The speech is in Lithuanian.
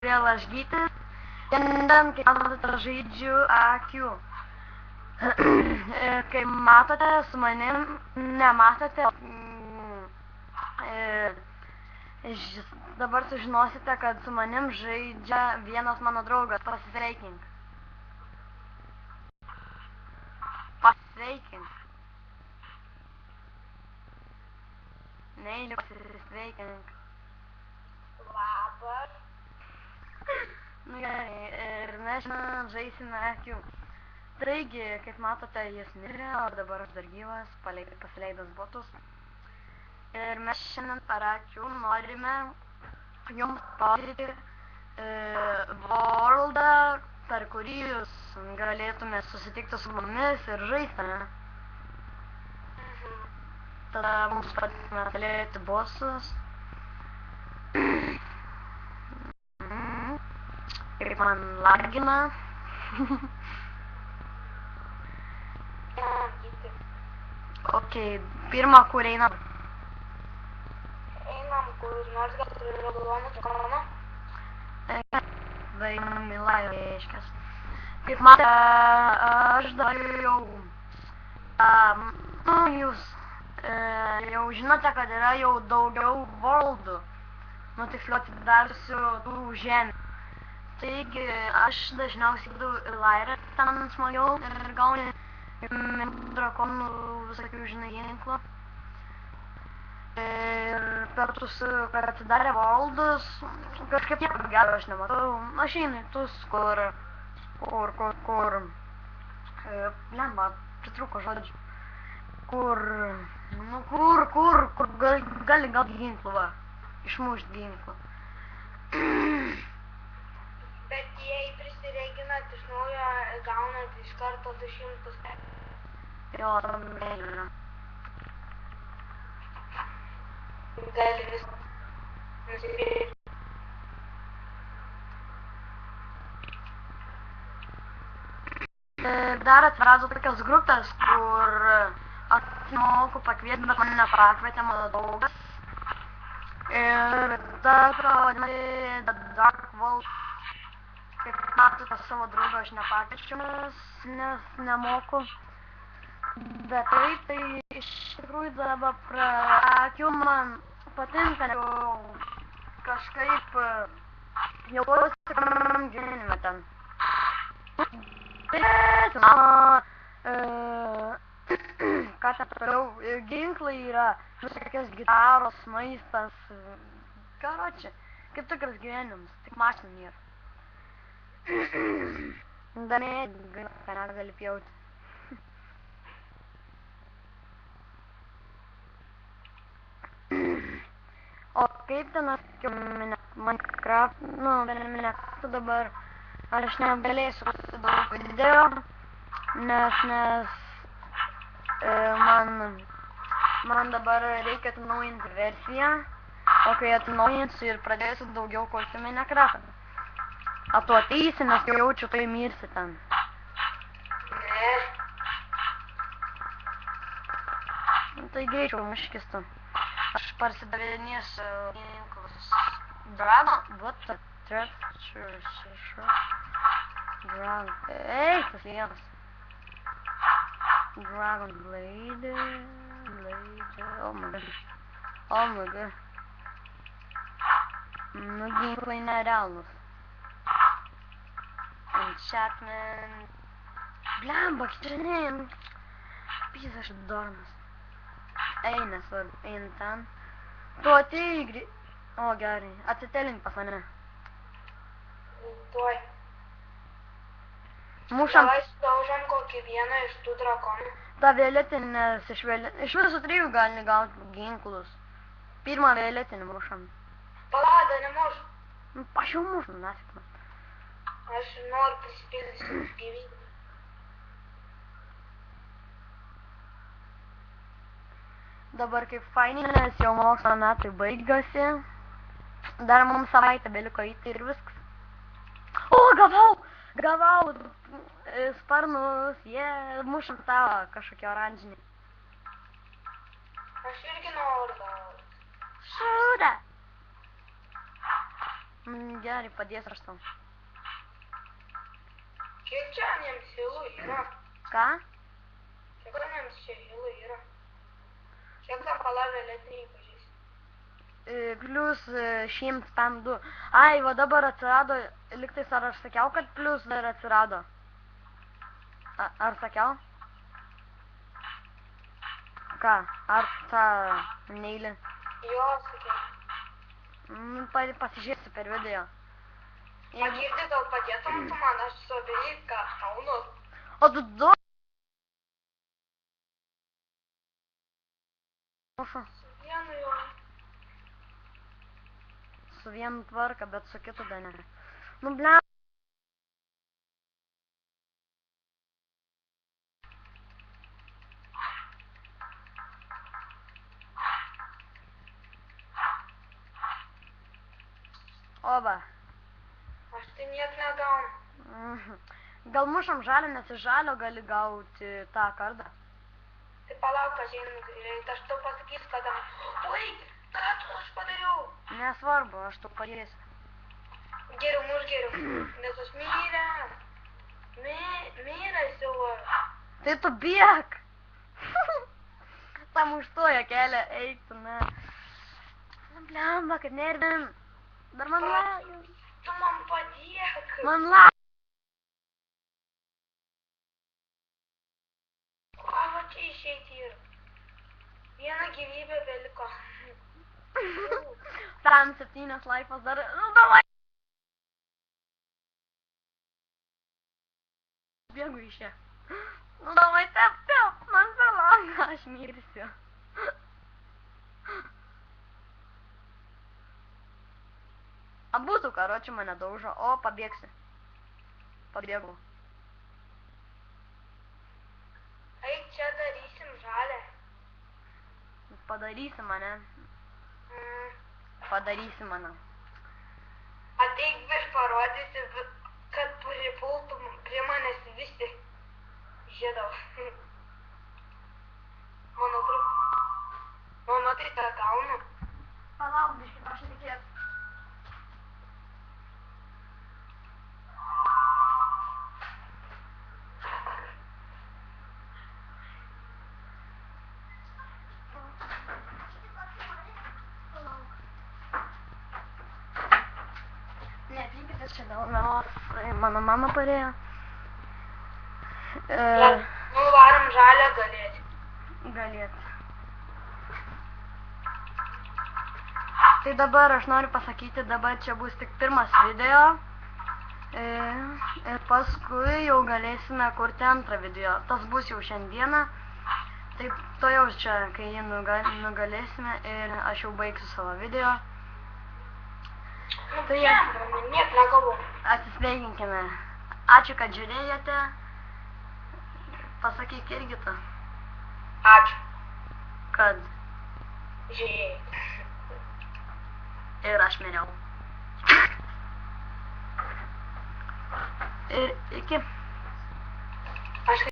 vėl aš Gytis. Šiandien, kaip matote, žaidžiu AQ. Kaip matote, su manim, nematote, dabar sužinosite, kad su manim žaidžia vienas mano draugas. Pasveikink. Pasveikink. Neįliu pasveikink. Labas. Nu gerai, ir mes šiandien žaisime AQ. Taigi, kaip matote, jis mirė, o dabar aš dar gyvas, pasileidęs botus. Ir mes šiandien per AQ norime jums parodyti worldą, per kurį jūs galėtume susitikti su mumis ir žaisti. Tada mums padėtume kalėti bossus. Kaip man lagina. Ok, pirmą, kur einam? Einam kur nors, gal turi raudoną telefoną? Einam į laivą, reiškias. Kaip matė, aš dar jau... jūs jau žinote, kad yra jau daugiau worldų. Nu, tiksliau atidariusių tų žemė. Taigi, aš dažniausiai įdau į lairą, ten smagiau ir gauni drakonų visokių, žinai, ginklų. Ir per tus, kad atidarė worldus, kažkaip nieko gero aš nematau. Aš einu į tus, kur lemba, pritrūko žodžių. Kur gali gauti ginklų, va, išmušti ginklų. Bet jei prisireginat iš naujo, gaunat iš karto 200. Jo, tam mėlyna. Gali vis nusipirkti. Dar atsirado tokios grupės, kur atmoku pakviesti, bet mane nepakvietė mano draugas. Ir dar vadinasi The Dark Vault. Kaip matote, savo draugą aš nepakviečiu, nes nemoku. Bet tai iš tikrųjų dabar AQ man patinka, jau kažkaip jaučiuosi kam gyvenime ten. Ką ten toliau, ginklai yra, visokios gitaros, maistas, karoči, kaip tikras gyvenimas, tik mašinų nėra. Danė, ką gali pjauti. O kaip ten Minecraft, Minecraft dabar aš negalėsiu daug video, nes man dabar reikia atnaujinti versiją, o kai atnaujinsiu ir pradėsiu daugiau kurti Minecraftą. A tu ateisi, nes jau jaučiu, tai mirsi ten. Ne. Tai greičiau muškis tu. Aš parsidavinėsiu ginklus. Dragon? What the treasure? Dragon. Ei, tas vienas. Dragon Blade. Oh my god. Oh my god. Nu, ginklai nerealnus. Enchantment. Blemba, kitrenėjim. Pys aš dormas. Ei, nesvarbu, einu ten. Tu atėjai greit. O, gerai, atsitelink pas mane. Tuoj. Mušam. Davai sudaužam kokį vieną iš tų drakonų. Ta violetinės iš visų trijų gali gauti ginklus. Pirmą violetinį mušam. Palada, nemuš. Aš jau mušu, nesik man. Aš noriu prisipildyti gyvybę. Dabar kaip fainiai, nes jau mokslo metai baigasi. Dar mums savaitę beliko eiti ir viskas. O, gavau sparnus, mušam tavo kažkokį oranžinį. Aš irgi noriu gauti. Šūda. Gerai, padės aš tau. Kiek čia jiems hilų yra? Ką? Kiek jiems čia hilų yra? Kiek tam palavė elektriniai pažys? Plius 102. Ai, va dabar atsirado, liktais ar aš sakiau, kad plius dar atsirado? Ar sakiau? Ką? Ar tą neilį? Jo, sakiau. Pasižiūrėsiu per video. Pagirdi, gal padėtum tu man, aš su abiejais ką kaunu. O tu du? Su vienu jau. Su vienu tvarka, bet su kitu dar ne. Nu, ble. Oba. Aš tai niek negaunu. Gal mušam žalį, nes iš žalio gali gauti tą kardą. Tai palauk, aš tau pasakysiu, kada. Oi, ką tu aš padariau? Nesvarbu, aš tau padėsiu. Geriau, nes aš miręs. Miręs jau. Tai tu bėk. Tam užtojo kelią, eik tu, ne. Blemba, kaip nervim. Dar man laimė. Tu man padėk. Man laimė. O, va čia išeiti yra. Viena gyvybė beliko. Tam 7 laifas dar. Nu, davai. Bėgu iš čia. Nu, davai, tep. Man per langą, aš mirsiu. Abu tu, karoči, mane daužo. O, pabėgsi. Pabėgau. Eik, čia darysim žalę. Padarysi mane. Padarysi mane. Ateik ir parodysi, kad pripultum prie manęs visi. Žiedau. Mano tai tą gaunu. Palauk, biškį, aš tikėt. Nepykitės čia dėl melos. Mano mama parėjo. Nu, varom žalę galėti. Galėt. Tai dabar aš noriu pasakyti, dabar čia bus tik pirmas video. Ir paskui jau galėsime kurti antrą video. Tas bus jau šiandieną. Tai to jau čia, kai jį nugalėsime ir aš jau baigsiu savo video. Tai niek negalvoju. Atsisveikinkime. Ačiū, kad žiūrėjote. Pasakyk irgi tu. Ačiū. Kad. Žiūrėjai. Ir aš miriau. Ir iki.